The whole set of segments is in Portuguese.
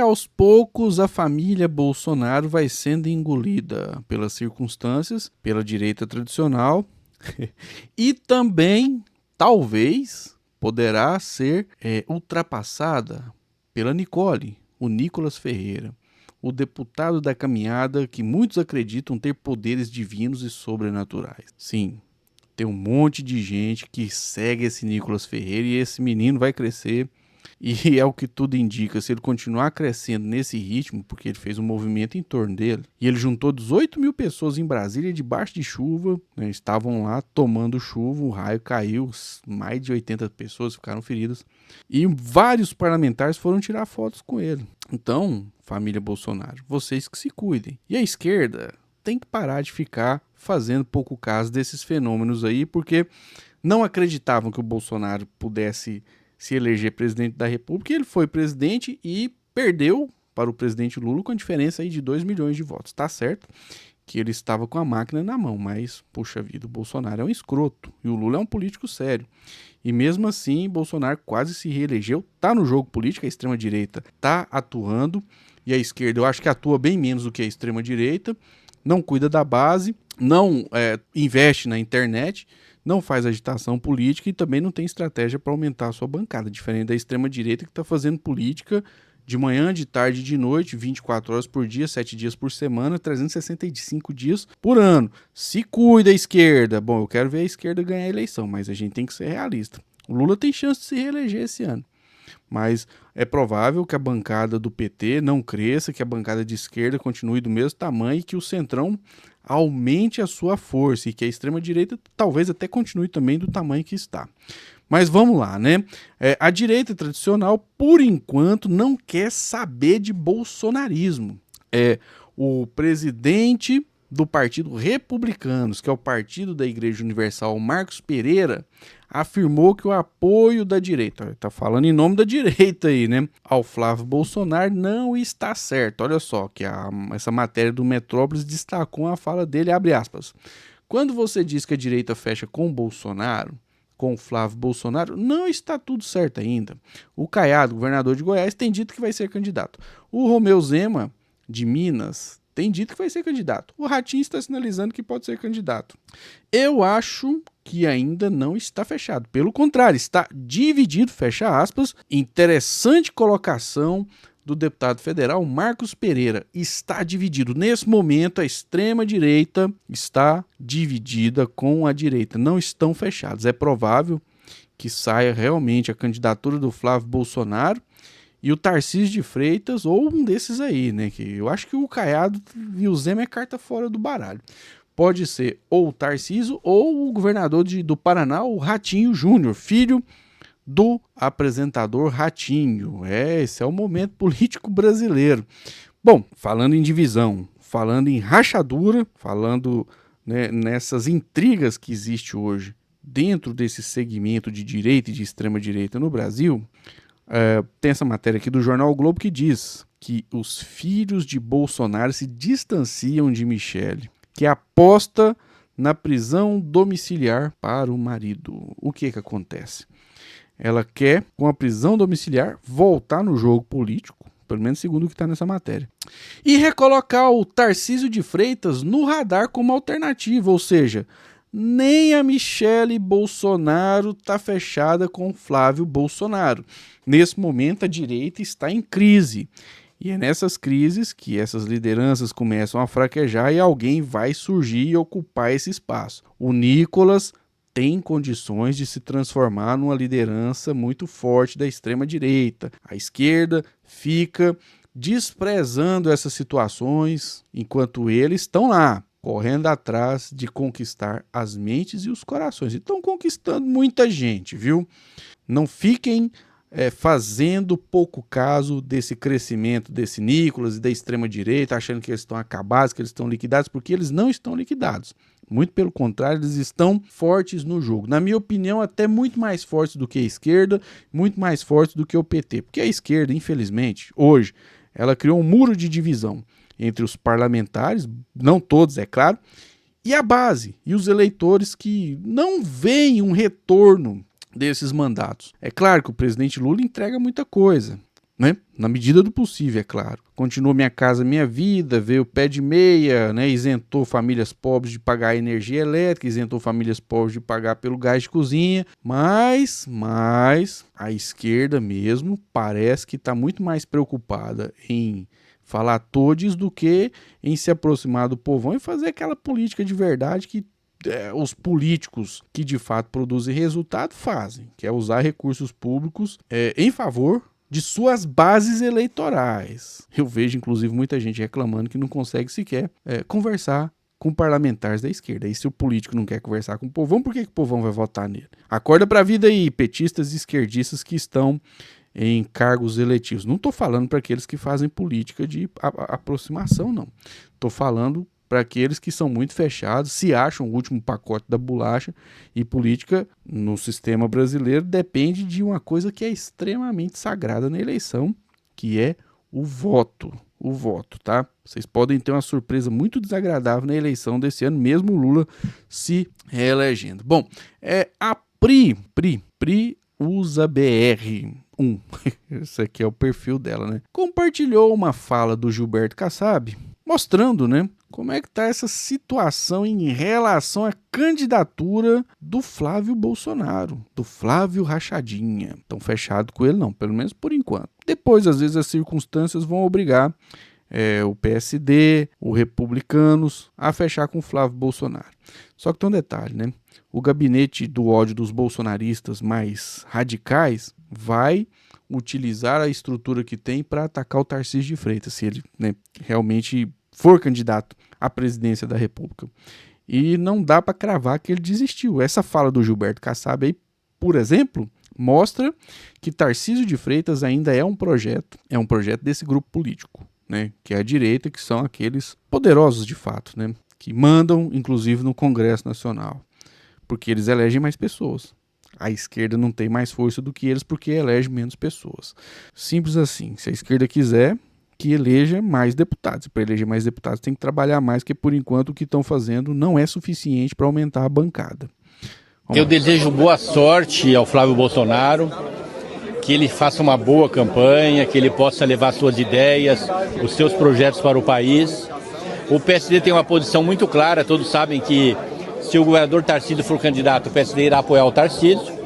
aos poucos a família Bolsonaro vai sendo engolida pelas circunstâncias, pela direita tradicional e também, talvez, poderá ser ultrapassada pela Nicole, o Nicolas Ferreira, o deputado da caminhada que muitos acreditam ter poderes divinos e sobrenaturais. Sim, tem um monte de gente que segue esse Nicolas Ferreira e esse menino vai crescer. E é o que tudo indica, se ele continuar crescendo nesse ritmo, porque ele fez um movimento em torno dele, e ele juntou 18 mil pessoas em Brasília debaixo de chuva, né, estavam lá tomando chuva, o raio caiu, mais de 80 pessoas ficaram feridas, e vários parlamentares foram tirar fotos com ele. Então, família Bolsonaro, vocês que se cuidem. E a esquerda tem que parar de ficar fazendo pouco caso desses fenômenos aí, porque não acreditavam que o Bolsonaro pudesse se eleger presidente da República. Ele foi presidente e perdeu para o presidente Lula com a diferença aí de 2 milhões de votos. Tá certo que ele estava com a máquina na mão, mas, poxa vida, o Bolsonaro é um escroto e o Lula é um político sério. E mesmo assim, Bolsonaro quase se reelegeu, tá no jogo político, a extrema-direita tá atuando, e a esquerda eu acho que atua bem menos do que a extrema-direita, não cuida da base, não investe na internet, não faz agitação política e também não tem estratégia para aumentar a sua bancada, diferente da extrema-direita que está fazendo política de manhã, de tarde e de noite, 24 horas por dia, 7 dias por semana, 365 dias por ano. Se cuida a esquerda. Bom, eu quero ver a esquerda ganhar a eleição, mas a gente tem que ser realista. O Lula tem chance de se reeleger esse ano, mas é provável que a bancada do PT não cresça, que a bancada de esquerda continue do mesmo tamanho e que o Centrão aumente a sua força e que a extrema-direita talvez até continue também do tamanho que está. Mas vamos lá, né? A direita tradicional, por enquanto, não quer saber de bolsonarismo. O presidente do Partido Republicanos, que é o partido da Igreja Universal, Marcos Pereira, afirmou que o apoio da direita, está falando em nome da direita aí, né, ao Flávio Bolsonaro não está certo. Olha só, que essa matéria do Metrópolis destacou a fala dele, abre aspas. Quando você diz que a direita fecha com o Bolsonaro, com o Flávio Bolsonaro, não está tudo certo ainda. O Caiado, governador de Goiás, tem dito que vai ser candidato. O Romeu Zema, de Minas, tem dito que vai ser candidato. O Ratinho está sinalizando que pode ser candidato. Eu acho que ainda não está fechado. Pelo contrário, está dividido, fecha aspas. Interessante colocação do deputado federal Marcos Pereira. Está dividido. Nesse momento, a extrema-direita está dividida com a direita. Não estão fechados. É provável que saia realmente a candidatura do Flávio Bolsonaro e o Tarcísio de Freitas, ou um desses aí, né? Que eu acho que o Caiado e o Zema é carta fora do baralho. Pode ser ou o Tarcísio ou o governador do Paraná, o Ratinho Júnior, filho do apresentador Ratinho. Esse é o momento político brasileiro. Bom, falando em divisão, falando em rachadura, falando, né, nessas intrigas que existe hoje dentro desse segmento de direita e de extrema-direita no Brasil, tem essa matéria aqui do jornal o Globo que diz que os filhos de Bolsonaro se distanciam de Michele, que aposta na prisão domiciliar para o marido. O que acontece? Ela quer, com a prisão domiciliar, voltar no jogo político, pelo menos segundo o que está nessa matéria, e recolocar o Tarcísio de Freitas no radar como alternativa, ou seja, nem a Michele Bolsonaro está fechada com Flávio Bolsonaro. Nesse momento, a direita está em crise. E é nessas crises que essas lideranças começam a fraquejar e alguém vai surgir e ocupar esse espaço. O Nicolas tem condições de se transformar numa liderança muito forte da extrema-direita. A esquerda fica desprezando essas situações, enquanto eles estão lá, correndo atrás de conquistar as mentes e os corações. E estão conquistando muita gente, viu? Não fiquem fazendo pouco caso desse crescimento desse Nicolas e da extrema-direita, achando que eles estão acabados, que eles estão liquidados, porque eles não estão liquidados. Muito pelo contrário, eles estão fortes no jogo. Na minha opinião, até muito mais fortes do que a esquerda, muito mais fortes do que o PT. Porque a esquerda, infelizmente, hoje, ela criou um muro de divisão entre os parlamentares, não todos, é claro, e a base, e os eleitores que não veem um retorno desses mandatos. É claro que o presidente Lula entrega muita coisa, né? Na medida do possível, é claro. Continua Minha Casa Minha Vida, veio o Pé de Meia, né? Isentou famílias pobres de pagar energia elétrica, isentou famílias pobres de pagar pelo gás de cozinha, mas a esquerda mesmo parece que está muito mais preocupada em falar todes do que em se aproximar do povão e fazer aquela política de verdade que os políticos que de fato produzem resultado fazem, que é usar recursos públicos em favor de suas bases eleitorais. Eu vejo, inclusive, muita gente reclamando que não consegue sequer conversar com parlamentares da esquerda. E se o político não quer conversar com o povão, por que o povão vai votar nele? Acorda pra vida aí, petistas e esquerdistas que estão em cargos eletivos. Não estou falando para aqueles que fazem política de aproximação, não. Estou falando para aqueles que são muito fechados, se acham o último pacote da bolacha, e política no sistema brasileiro depende de uma coisa que é extremamente sagrada na eleição, que é o voto. O voto, tá? Vocês podem ter uma surpresa muito desagradável na eleição desse ano, mesmo o Lula se reelegendo. Bom, a Pri usa BR1, esse aqui é o perfil dela, né? Compartilhou uma fala do Gilberto Kassab, mostrando, né, como é que tá essa situação em relação à candidatura do Flávio Bolsonaro, do Flávio Rachadinha. Estão fechado com ele não, pelo menos por enquanto. Depois, às vezes, as circunstâncias vão obrigar o PSD, os republicanos, a fechar com o Flávio Bolsonaro. Só que tem um detalhe, né? O gabinete do ódio dos bolsonaristas mais radicais vai utilizar a estrutura que tem para atacar o Tarcísio de Freitas, se ele, né, realmente for candidato à presidência da República. E não dá para cravar que ele desistiu. Essa fala do Gilberto Kassab aí, por exemplo, mostra que Tarcísio de Freitas ainda é um projeto desse grupo político, né, que é a direita, que são aqueles poderosos de fato, né, que mandam, inclusive, no Congresso Nacional, porque eles elegem mais pessoas. A esquerda não tem mais força do que eles porque elege menos pessoas. Simples assim. Se a esquerda quiser que eleja mais deputados. Para eleger mais deputados tem que trabalhar mais, porque por enquanto o que estão fazendo não é suficiente para aumentar a bancada. Eu desejo boa sorte ao Flávio Bolsonaro, que ele faça uma boa campanha, que ele possa levar suas ideias, os seus projetos para o país. O PSD tem uma posição muito clara, todos sabem que se o governador Tarcísio for candidato, o PSD irá apoiar o Tarcísio.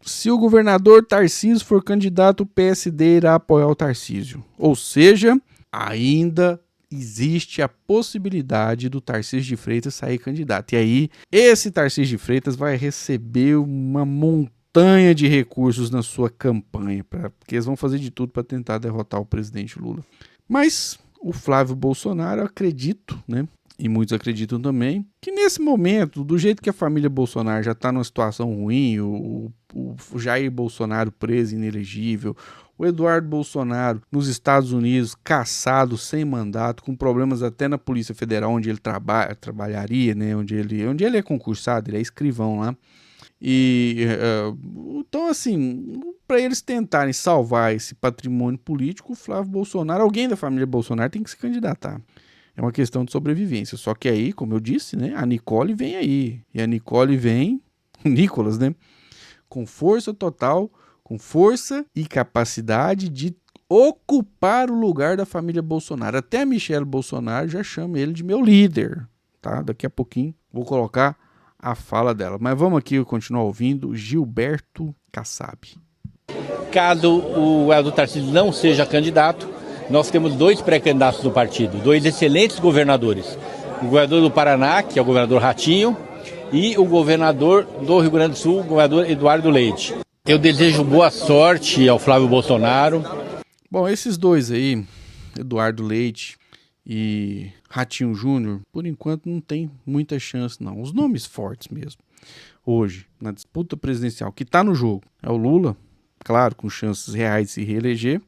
Se o governador Tarcísio for candidato, o PSD irá apoiar o Tarcísio. Ou seja, ainda existe a possibilidade do Tarcísio de Freitas sair candidato. E aí, esse Tarcísio de Freitas vai receber uma montanha de recursos na sua campanha, porque eles vão fazer de tudo para tentar derrotar o presidente Lula. Mas o Flávio Bolsonaro, eu acredito, né? E muitos acreditam também, que nesse momento, do jeito que a família Bolsonaro já está numa situação ruim, o Jair Bolsonaro preso, inelegível, o Eduardo Bolsonaro nos Estados Unidos caçado, sem mandato, com problemas até na Polícia Federal, onde ele trabalharia, né? onde ele é concursado, ele é escrivão lá. Então, assim, para eles tentarem salvar esse patrimônio político, o Flávio Bolsonaro, alguém da família Bolsonaro tem que se candidatar. É uma questão de sobrevivência. Só que aí, como eu disse, né, a Nicole vem aí. E a Nicole vem, o Nicolas, né, com força total, com força e capacidade de ocupar o lugar da família Bolsonaro. Até a Michelle Bolsonaro já chama ele de meu líder, tá? Daqui a pouquinho vou colocar a fala dela. Mas vamos aqui continuar ouvindo Gilberto Kassab. Caso o governador Tarcísio não seja candidato, nós temos dois pré-candidatos do partido, dois excelentes governadores. O governador do Paraná, que é o governador Ratinho, e o governador do Rio Grande do Sul, o governador Eduardo Leite. Eu desejo boa sorte ao Flávio Bolsonaro. Bom, esses dois aí, Eduardo Leite e Ratinho Júnior, por enquanto não tem muita chance não. Os nomes fortes mesmo, hoje, na disputa presidencial que está no jogo, é o Lula, claro, com chances reais de se reeleger,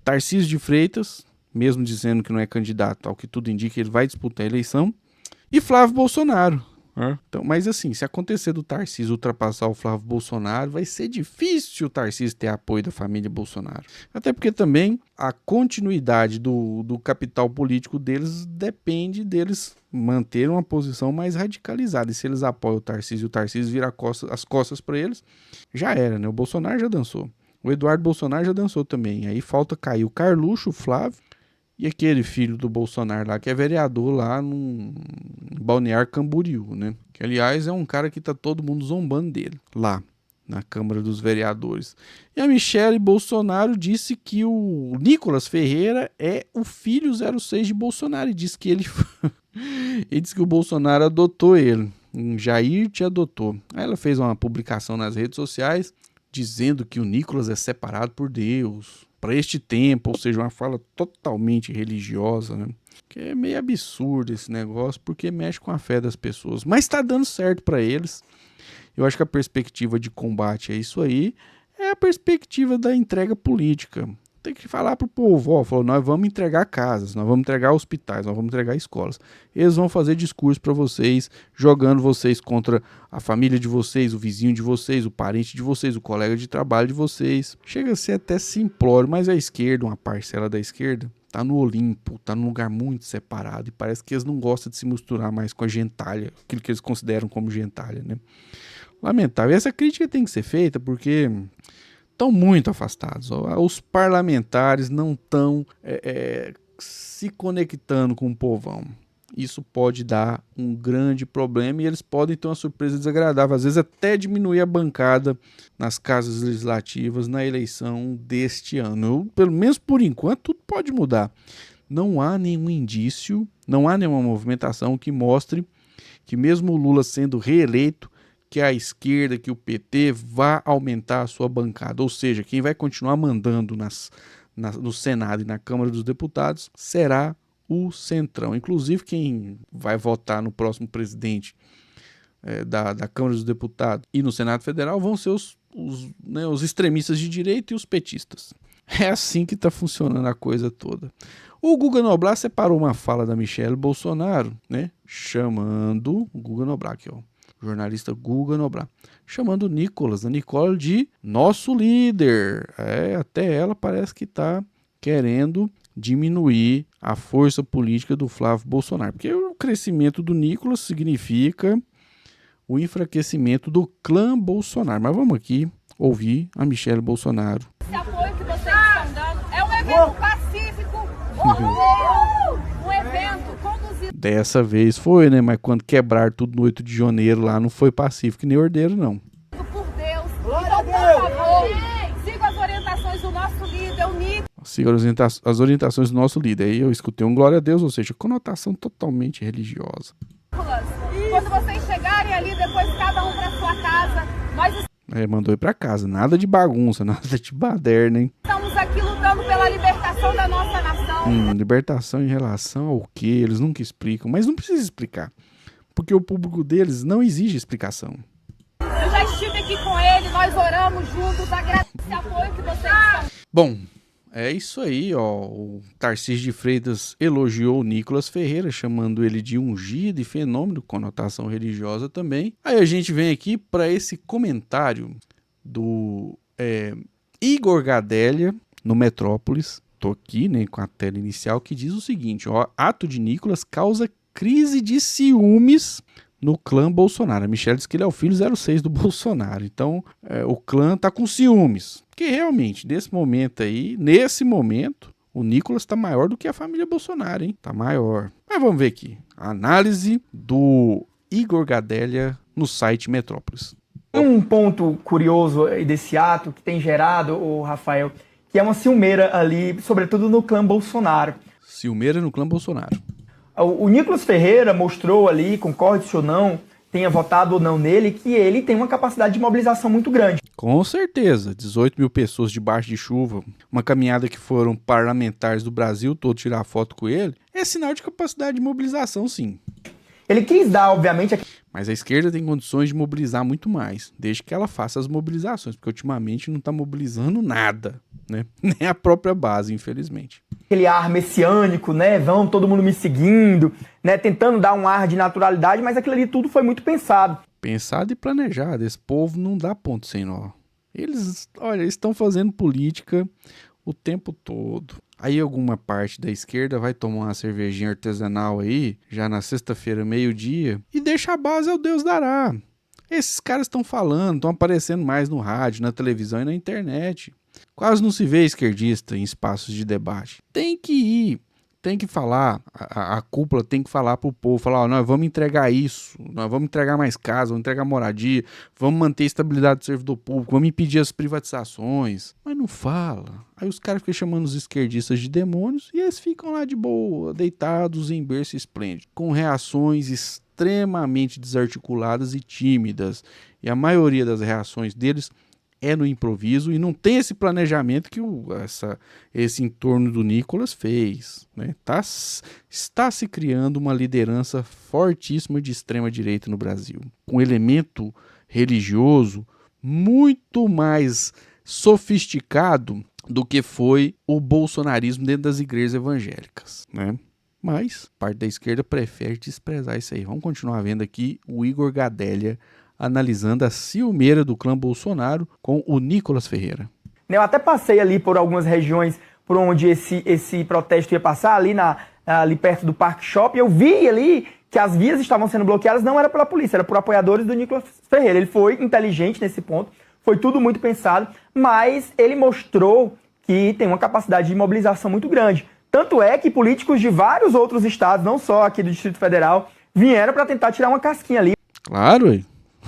Tarcísio de Freitas, mesmo dizendo que não é candidato, ao que tudo indica, ele vai disputar a eleição, e Flávio Bolsonaro. Então, mas assim, se acontecer do Tarcísio ultrapassar o Flávio Bolsonaro, vai ser difícil o Tarcísio ter apoio da família Bolsonaro. Até porque também a continuidade do capital político deles depende deles manterem uma posição mais radicalizada. E se eles apoiam o Tarcísio e o Tarcísio vira as costas para eles, já era, né? O Bolsonaro já dançou. O Eduardo Bolsonaro já dançou também. Aí falta cair o Carluxo, o Flávio e aquele filho do Bolsonaro lá, que é vereador lá no Balneário Camboriú, né? Que, aliás, é um cara que tá todo mundo zombando dele, lá na Câmara dos Vereadores. E a Michele Bolsonaro disse que o Nicolas Ferreira é o filho 06 de Bolsonaro. E disse que ele... ele disse que o Bolsonaro adotou ele. Jair te adotou. Aí ela fez uma publicação nas redes sociais dizendo que o Nicolas é separado por Deus para este tempo, ou seja, uma fala totalmente religiosa, né? Que é meio absurdo esse negócio, porque mexe com a fé das pessoas. Mas tá dando certo para eles. Eu acho que a perspectiva de combate a isso aí é a perspectiva da entrega política. Tem que falar pro povo, ó, falou, nós vamos entregar casas, nós vamos entregar hospitais, nós vamos entregar escolas. Eles vão fazer discurso para vocês, jogando vocês contra a família de vocês, o vizinho de vocês, o parente de vocês, o colega de trabalho de vocês. Chega a ser até simplório, mas a esquerda, uma parcela da esquerda, tá no Olimpo, tá num lugar muito separado e parece que eles não gostam de se misturar mais com a gentalha, aquilo que eles consideram como gentalha, né? Lamentável. E essa crítica tem que ser feita porque estão muito afastados. Os parlamentares não estão se conectando com o povão. Isso pode dar um grande problema e eles podem ter uma surpresa desagradável, às vezes até diminuir a bancada nas casas legislativas na eleição deste ano. Pelo menos por enquanto, tudo pode mudar. Não há nenhum indício, não há nenhuma movimentação que mostre que mesmo o Lula sendo reeleito, que a esquerda, que o PT vá aumentar a sua bancada. Ou seja, quem vai continuar mandando no Senado e na Câmara dos Deputados será o Centrão. Inclusive, quem vai votar no próximo presidente da Câmara dos Deputados e no Senado Federal vão ser os extremistas de direita e os petistas. É assim que está funcionando a coisa toda. O Guga Noblat separou uma fala da Michele Bolsonaro, né, chamando o Guga Noblat aqui, ó. Jornalista Guga Noblat, chamando a Nicole de nosso líder. Até ela parece que está querendo diminuir a força política do Flávio Bolsonaro, porque o crescimento do Nicolas significa o enfraquecimento do clã Bolsonaro. Mas vamos aqui ouvir a Michele Bolsonaro. Esse apoio que vocês estão dando é um evento pacífico, um evento conduzido. Dessa vez foi, né? Mas quando quebrar tudo no 8 de janeiro lá, não foi pacífico nem ordeiro, não. Por Deus. Então, por favor, siga as orientações do nosso líder, o Nicolas. Siga as orientações do nosso líder. Aí eu escutei um glória a Deus, ou seja, conotação totalmente religiosa. Quando vocês chegarem ali, depois cada um para sua casa, nós mandou ir pra casa. Nada de bagunça, nada de baderna, hein? estamos aqui lutando pela libertação da nossa nação. Libertação em relação ao quê? Eles nunca explicam, mas não precisa explicar. Porque o público deles não exige explicação. Eu já estive aqui com ele, nós oramos juntos, agradeço esse apoio que vocês estão. Bom, é isso aí, ó. O Tarcísio de Freitas elogiou o Nicolas Ferreira, chamando ele de ungido e fenômeno, conotação religiosa também. Aí a gente vem aqui para esse comentário do Igor Gadelha, no Metrópolis. Tô aqui, né, com a tela inicial, que diz o seguinte, ó. Ato de Nicolas causa crise de ciúmes no clã Bolsonaro. A Michele diz que ele é o filho 06 do Bolsonaro. Então, o clã tá com ciúmes. Porque realmente, nesse momento, o Nicolas tá maior do que a família Bolsonaro, hein? Tá maior. Mas vamos ver aqui. A análise do Igor Gadelha no site Metrópolis. Um ponto curioso desse ato que tem gerado, o Rafael, que é uma ciumeira ali, sobretudo no clã Bolsonaro. Ciumeira no clã Bolsonaro. O Nicolas Ferreira mostrou ali, concorde ou não, tenha votado ou não nele, que ele tem uma capacidade de mobilização muito grande. Com certeza, 18 mil pessoas debaixo de chuva, uma caminhada que foram parlamentares do Brasil todo tirar foto com ele, é sinal de capacidade de mobilização, sim. Ele quis dar, obviamente... Mas a esquerda tem condições de mobilizar muito mais, desde que ela faça as mobilizações, porque ultimamente não está mobilizando nada, né? Nem a própria base, infelizmente. Aquele ar messiânico, né? Vão todo mundo me seguindo, né? Tentando dar um ar de naturalidade, mas aquilo ali tudo foi muito pensado. Pensado e planejado. Esse povo não dá ponto sem nó. Eles estão fazendo política o tempo todo. Aí alguma parte da esquerda vai tomar uma cervejinha artesanal aí, já na sexta-feira, meio-dia, e deixa a base ao Deus dará. Esses caras estão falando, estão aparecendo mais no rádio, na televisão e na internet. Quase não se vê esquerdista em espaços de debate. Tem que ir, tem que falar, a cúpula tem que falar pro povo, falar, ó, nós vamos entregar isso, nós vamos entregar mais casa, vamos entregar moradia, vamos manter a estabilidade do servidor público, vamos impedir as privatizações. Mas não fala. Aí os caras ficam chamando os esquerdistas de demônios e eles ficam lá de boa, deitados em berço esplêndido, com reações extremamente desarticuladas e tímidas. E a maioria das reações deles é no improviso e não tem esse planejamento que esse entorno do Nicolas fez, né? Está se criando uma liderança fortíssima de extrema-direita no Brasil, com elemento religioso muito mais sofisticado do que foi o bolsonarismo dentro das igrejas evangélicas, né? Mas parte da esquerda prefere desprezar isso aí. Vamos continuar vendo aqui o Igor Gadelha analisando a ciumeira do clã Bolsonaro com o Nicolas Ferreira. Eu até passei ali por algumas regiões por onde esse protesto ia passar, ali perto do Parque Shopping. Eu vi ali que as vias estavam sendo bloqueadas, não era pela polícia, era por apoiadores do Nicolas Ferreira. Ele foi inteligente nesse ponto, foi tudo muito pensado, mas ele mostrou que tem uma capacidade de mobilização muito grande. Tanto é que políticos de vários outros estados, não só aqui do Distrito Federal, vieram para tentar tirar uma casquinha ali. Claro,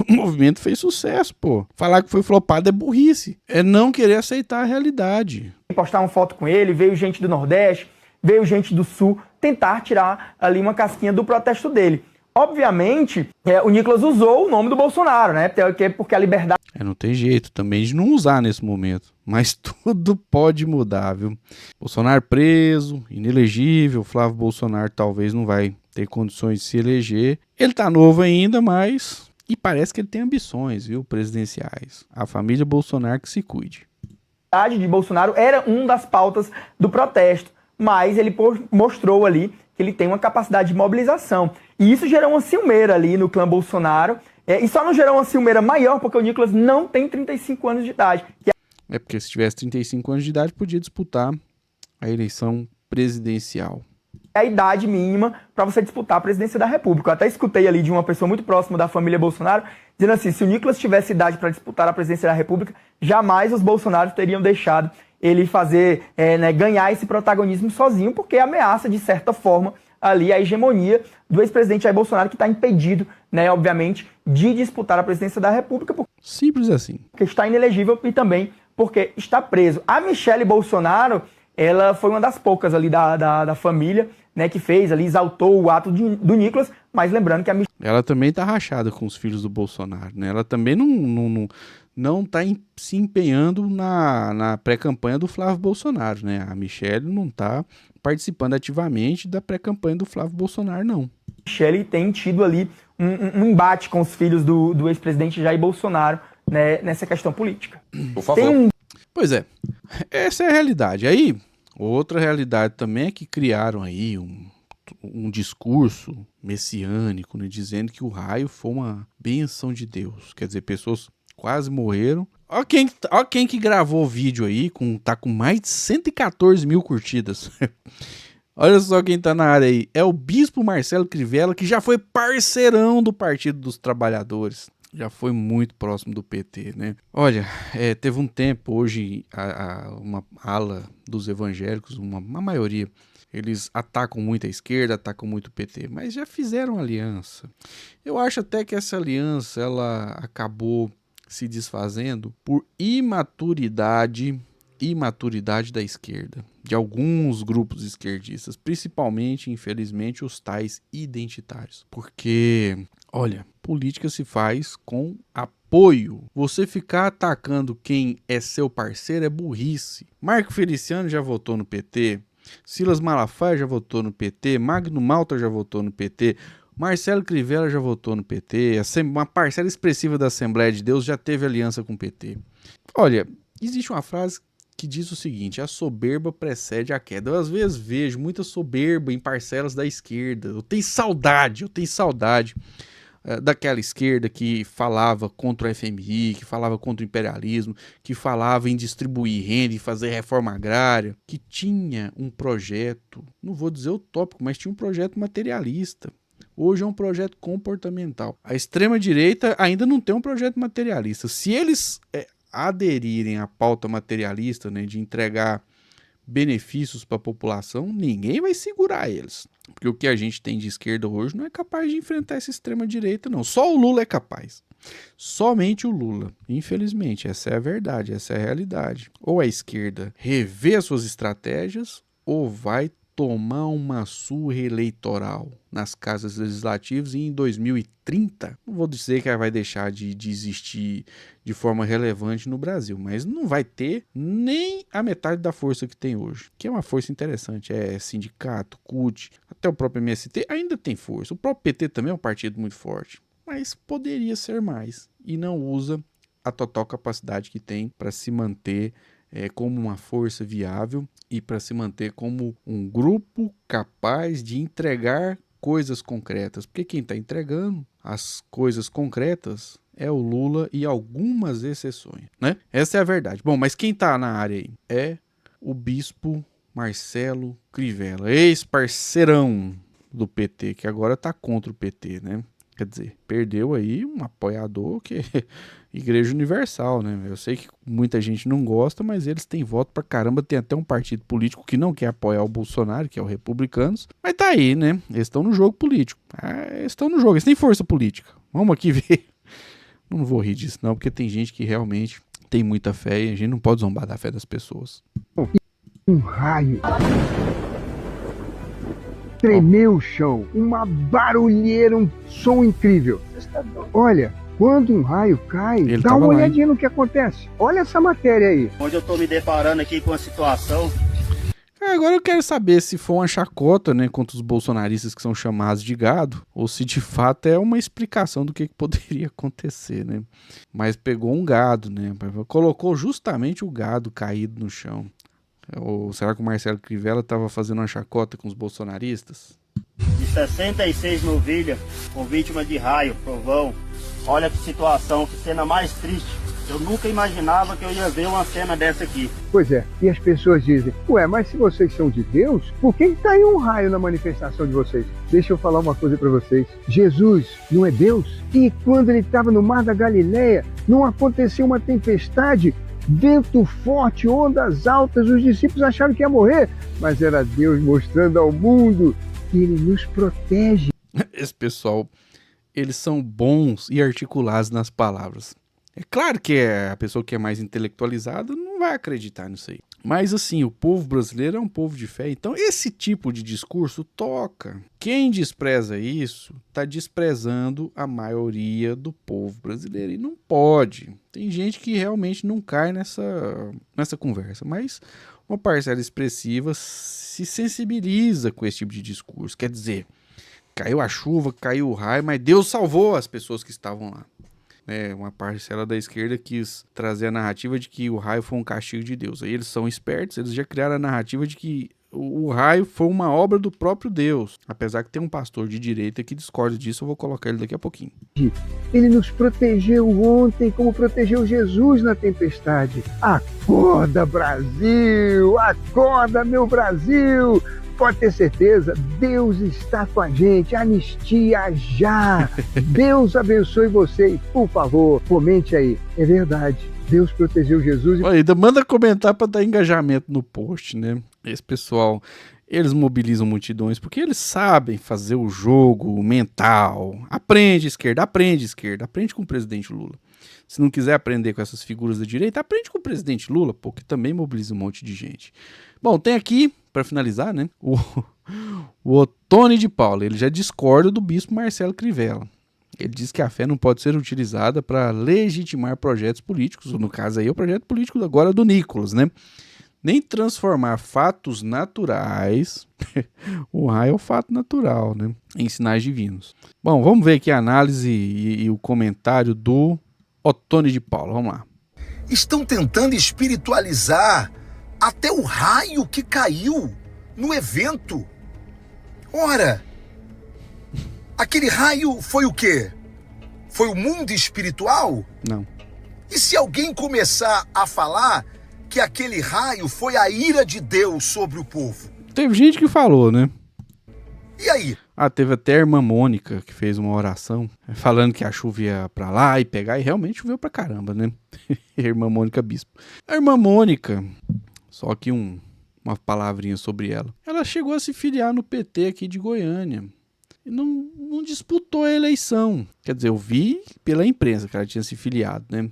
o movimento fez sucesso, pô. Falar que foi flopado é burrice. É não querer aceitar a realidade. Postar uma foto com ele, veio gente do Nordeste, veio gente do Sul, tentar tirar ali uma casquinha do protesto dele. Obviamente, o Nicolas usou o nome do Bolsonaro, né? Porque a liberdade... Não tem jeito também de não usar nesse momento. Mas tudo pode mudar, viu? Bolsonaro preso, inelegível, Flávio Bolsonaro talvez não vai ter condições de se eleger. Ele tá novo ainda, mas... E parece que ele tem ambições, viu, presidenciais. A família Bolsonaro que se cuide. A liberdade de Bolsonaro era uma das pautas do protesto, mas ele mostrou ali que ele tem uma capacidade de mobilização. E isso gerou uma ciumeira ali no clã Bolsonaro, e só não gerou uma ciumeira maior porque o Nicolas não tem 35 anos de idade. Porque se tivesse 35 anos de idade, podia disputar a eleição presidencial. É a idade mínima para você disputar a presidência da República. Eu até escutei ali de uma pessoa muito próxima da família Bolsonaro, dizendo assim, se o Nicolas tivesse idade para disputar a presidência da República, jamais os Bolsonaros teriam deixado ele ganhar esse protagonismo sozinho, porque ameaça, de certa forma, ali a hegemonia do ex-presidente Jair Bolsonaro, que está impedido, obviamente, de disputar a presidência da República. Simples assim. Porque está inelegível e também porque está preso. A Michelle Bolsonaro, ela foi uma das poucas ali da família, que fez ali, exaltou o ato do Nicolas, mas lembrando que a Michelle... Ela também tá rachada com os filhos do Bolsonaro, né? Ela também não tá se empenhando na pré-campanha do Flávio Bolsonaro, né? A Michelle não tá participando ativamente da pré-campanha do Flávio Bolsonaro, não. Michelle tem tido ali um embate com os filhos do ex-presidente Jair Bolsonaro, né, nessa questão política. Por favor. Pois é, essa é a realidade. Aí, outra realidade também é que criaram aí um discurso messiânico, né, dizendo que o raio foi uma bênção de Deus. Quer dizer, pessoas quase morreram. Ó quem que gravou o vídeo aí, tá com mais de 114 mil curtidas. Olha só quem tá na área aí. É o Bispo Marcelo Crivella, que já foi parceirão do Partido dos Trabalhadores. Já foi muito próximo do PT, né? Olha, teve um tempo, hoje, uma ala dos evangélicos, uma maioria, eles atacam muito a esquerda, atacam muito o PT, mas já fizeram aliança. Eu acho até que essa aliança, ela acabou se desfazendo por imaturidade da esquerda, de alguns grupos esquerdistas, principalmente, infelizmente, os tais identitários. Porque, olha, política se faz com apoio. Você ficar atacando quem é seu parceiro é burrice. Marco Feliciano já votou no PT, Silas Malafaia já votou no PT, Magno Malta já votou no PT, Marcelo Crivella já votou no PT, uma parcela expressiva da Assembleia de Deus já teve aliança com o PT. Olha, existe uma frase que diz o seguinte: a soberba precede a queda. Eu às vezes vejo muita soberba em parcelas da esquerda. Eu tenho saudade daquela esquerda que falava contra o FMI, que falava contra o imperialismo, que falava em distribuir renda e fazer reforma agrária, que tinha um projeto, não vou dizer utópico, mas tinha um projeto materialista. Hoje é um projeto comportamental. A extrema-direita ainda não tem um projeto materialista. Se eles aderirem à pauta materialista, né, de entregar benefícios para a população, ninguém vai segurar eles. Porque o que a gente tem de esquerda hoje não é capaz de enfrentar essa extrema-direita, não. Só o Lula é capaz. Somente o Lula. Infelizmente, essa é a verdade, essa é a realidade. Ou a esquerda revê as suas estratégias, ou vai tomar uma surra eleitoral nas casas legislativas e em 2030, não vou dizer que ela vai deixar de existir de forma relevante no Brasil, mas não vai ter nem a metade da força que tem hoje, que é uma força interessante, é sindicato, CUT, até o próprio MST ainda tem força, o próprio PT também é um partido muito forte, mas poderia ser mais e não usa a total capacidade que tem para se manter como uma força viável e para se manter como um grupo capaz de entregar coisas concretas. Porque quem está entregando as coisas concretas é o Lula e algumas exceções, né? Essa é a verdade. Bom, mas quem está na área aí é o bispo Marcelo Crivella, ex-parceirão do PT, que agora está contra o PT, né? Quer dizer, perdeu aí um apoiador que é Igreja Universal, né? Eu sei que muita gente não gosta, mas eles têm voto pra caramba. Tem até um partido político que não quer apoiar o Bolsonaro, que é o Republicanos. Mas tá aí, né? Eles estão no jogo político. Eles estão no jogo, eles têm força política. Vamos aqui ver. Não vou rir disso não, porque tem gente que realmente tem muita fé e a gente não pode zombar da fé das pessoas. Um raio. Tremeu o chão, uma barulheira, um som incrível. Olha, quando um raio cai, dá uma olhadinha no que acontece. Olha essa matéria aí. Onde eu tô me deparando aqui com a situação. Agora eu quero saber se foi uma chacota, né, contra os bolsonaristas que são chamados de gado, ou se de fato é uma explicação do que poderia acontecer, né? Mas pegou um gado, né? Colocou justamente o gado caído no chão. Ou será que o Marcelo Crivella estava fazendo uma chacota com os bolsonaristas? De 66 novilhas, com vítima de raio, trovão. Olha que situação, que cena mais triste. Eu nunca imaginava que eu ia ver uma cena dessa aqui. Pois é, e as pessoas dizem, ué, mas se vocês são de Deus, por que caiu um raio na manifestação de vocês? Deixa eu falar uma coisa para vocês. Jesus não é Deus? E quando ele estava no mar da Galileia, não aconteceu uma tempestade? Vento forte, ondas altas, os discípulos acharam que ia morrer, mas era Deus mostrando ao mundo que Ele nos protege. Esse pessoal, eles são bons e articulados nas palavras. É claro que a pessoa que é mais intelectualizada não vai acreditar nisso aí. Mas assim, o povo brasileiro é um povo de fé, então esse tipo de discurso toca. Quem despreza isso está desprezando a maioria do povo brasileiro e não pode. Tem gente que realmente não cai nessa conversa, mas uma parcela expressiva se sensibiliza com esse tipo de discurso. Quer dizer, caiu a chuva, caiu o raio, mas Deus salvou as pessoas que estavam lá. Uma parcela da esquerda quis trazer a narrativa de que o raio foi um castigo de Deus. Aí eles são espertos, eles já criaram a narrativa de que o raio foi uma obra do próprio Deus. Apesar que tem um pastor de direita que discorda disso, eu vou colocar ele daqui a pouquinho. Ele nos protegeu ontem como protegeu Jesus na tempestade. Acorda, Brasil! Acorda, meu Brasil! Pode ter certeza, Deus está com a gente, anistia já. Deus abençoe você e, por favor, comente aí. É verdade, Deus protegeu Jesus. Olha, ainda manda comentar para dar engajamento no post, né? Esse pessoal, eles mobilizam multidões porque eles sabem fazer o jogo mental. Aprende esquerda, aprende com o presidente Lula. Se não quiser aprender com essas figuras da direita, aprende com o presidente Lula, porque também mobiliza um monte de gente. Bom, tem aqui, para finalizar, né, o Ottoni de Paula. Ele já discorda do bispo Marcelo Crivella. Ele diz que a fé não pode ser utilizada para legitimar projetos políticos, ou no caso aí o projeto político agora do Nicolas, né? Nem transformar fatos naturais, o raio é o fato natural, né, em sinais divinos. Bom, vamos ver aqui a análise e o comentário do Ottoni de Paula, vamos lá. Estão tentando espiritualizar até o raio que caiu no evento. Ora, aquele raio foi o quê? Foi o mundo espiritual? Não. E se alguém começar a falar que aquele raio foi a ira de Deus sobre o povo? Teve gente que falou, né? E aí? Ah, teve até a irmã Mônica que fez uma oração falando que a chuva ia pra lá e pegar, e realmente choveu pra caramba, né? A irmã Mônica Bispo. A irmã Mônica, só que uma palavrinha sobre ela. Ela chegou a se filiar no PT aqui de Goiânia. E não disputou a eleição. Quer dizer, eu vi pela imprensa que ela tinha se filiado, né?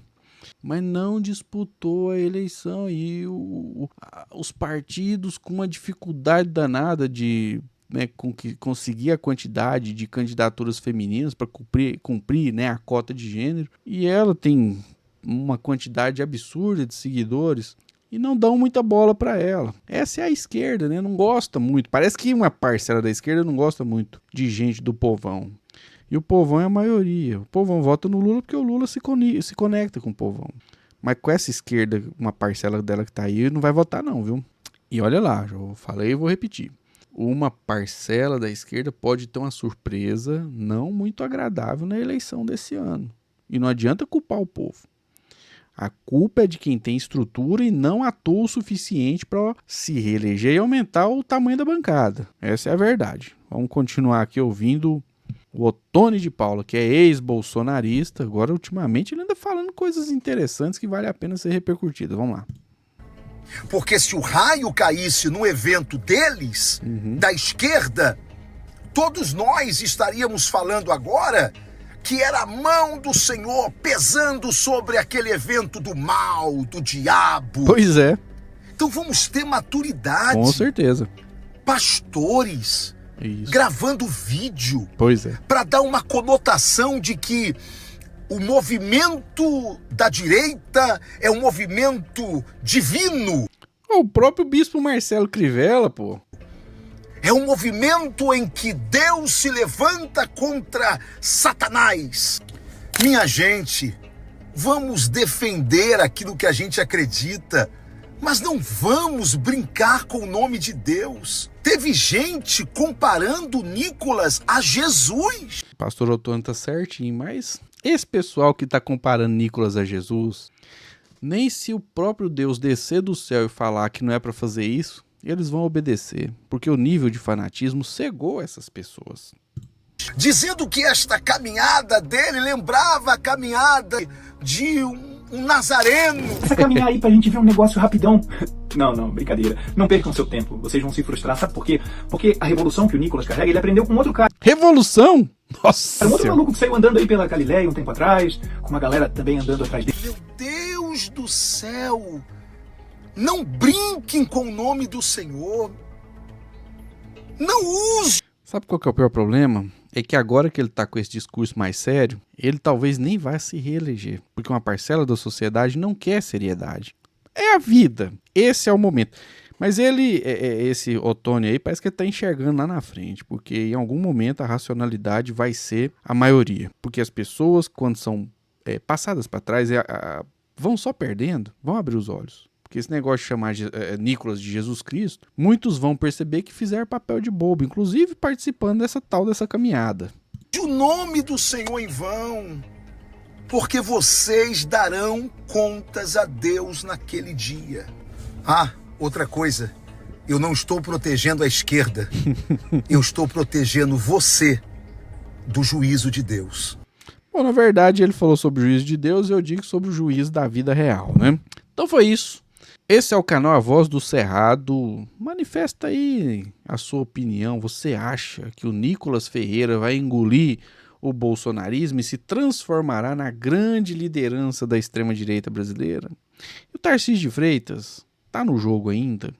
Mas não disputou a eleição. E os partidos com uma dificuldade danada de conseguir a quantidade de candidaturas femininas para cumprir, né, a cota de gênero. E ela tem uma quantidade absurda de seguidores. E não dão muita bola para ela. Essa é a esquerda, né? Não gosta muito. Parece que uma parcela da esquerda não gosta muito de gente do povão. E o povão é a maioria. O povão vota no Lula porque o Lula se conecta com o povão. Mas com essa esquerda, uma parcela dela que tá aí, não vai votar não, viu? E olha lá, já falei e vou repetir. Uma parcela da esquerda pode ter uma surpresa não muito agradável na eleição desse ano. E não adianta culpar o povo. A culpa é de quem tem estrutura e não atua o suficiente para se reeleger e aumentar o tamanho da bancada. Essa é a verdade. Vamos continuar aqui ouvindo o Ottoni de Paula, que é ex-bolsonarista. Agora, ultimamente, ele anda falando coisas interessantes que vale a pena ser repercutidas. Vamos lá. Porque se o raio caísse no evento deles, da esquerda, todos nós estaríamos falando agora que era a mão do Senhor pesando sobre aquele evento do mal, do diabo. Pois é. Então vamos ter maturidade. Com certeza. Pastores gravando vídeo. Pois é. Para dar uma conotação de que o movimento da direita é um movimento divino. O próprio bispo Marcelo Crivella, pô. É um movimento em que Deus se levanta contra Satanás. Minha gente, vamos defender aquilo que a gente acredita, mas não vamos brincar com o nome de Deus. Teve gente comparando Nicolas a Jesus. Pastor Ottoni tá certinho, mas esse pessoal que tá comparando Nicolas a Jesus, nem se o próprio Deus descer do céu e falar que não é para fazer isso, eles vão obedecer, porque o nível de fanatismo cegou essas pessoas. Dizendo que esta caminhada dele lembrava a caminhada de um nazareno. Essa caminhar aí pra gente ver um negócio rapidão. Não, brincadeira. Não percam seu tempo, vocês vão se frustrar. Sabe por quê? Porque a revolução que o Nicolas carrega, ele aprendeu com outro cara. Revolução? Nossa! Era um outro maluco que saiu andando aí pela Galileia um tempo atrás, com uma galera também andando atrás dele. Meu Deus do céu! Não brinquem com o nome do Senhor. Não use. Sabe qual que é o pior problema? É que agora que ele tá com esse discurso mais sério, ele talvez nem vá se reeleger, porque uma parcela da sociedade não quer seriedade. É a vida. Esse é o momento. Mas esse Ottoni aí, parece que ele tá enxergando lá na frente, porque em algum momento a racionalidade vai ser a maioria. Porque as pessoas, quando são passadas para trás, vão só perdendo, vão abrir os olhos. Porque esse negócio de chamar Nicolas de Jesus Cristo, muitos vão perceber que fizeram papel de bobo, inclusive participando dessa caminhada. O nome do Senhor em vão, porque vocês darão contas a Deus naquele dia. Ah, outra coisa, eu não estou protegendo a esquerda, eu estou protegendo você do juízo de Deus. Bom, na verdade ele falou sobre o juízo de Deus e eu digo sobre o juízo da vida real, né? Então foi isso. Esse é o canal A Voz do Cerrado. Manifesta aí a sua opinião. Você acha que o Nicolas Ferreira vai engolir o bolsonarismo e se transformará na grande liderança da extrema-direita brasileira? E o Tarcísio de Freitas tá no jogo ainda?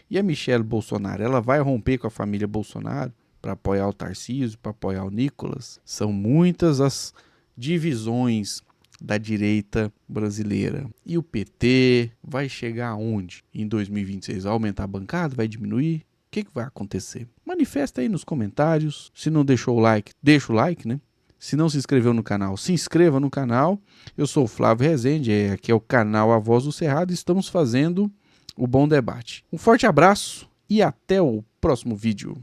E a Michelle Bolsonaro, ela vai romper com a família Bolsonaro para apoiar o Tarcísio, para apoiar o Nicolas? São muitas as divisões da direita brasileira. E o PT vai chegar aonde em 2026? Vai aumentar a bancada? Vai diminuir? O que vai acontecer? Manifesta aí nos comentários. Se não deixou o like, deixa o like, né? Se não se inscreveu no canal, se inscreva no canal. Eu sou o Flávio Rezende, aqui é o canal A Voz do Cerrado e estamos fazendo o Bom Debate. Um forte abraço e até o próximo vídeo.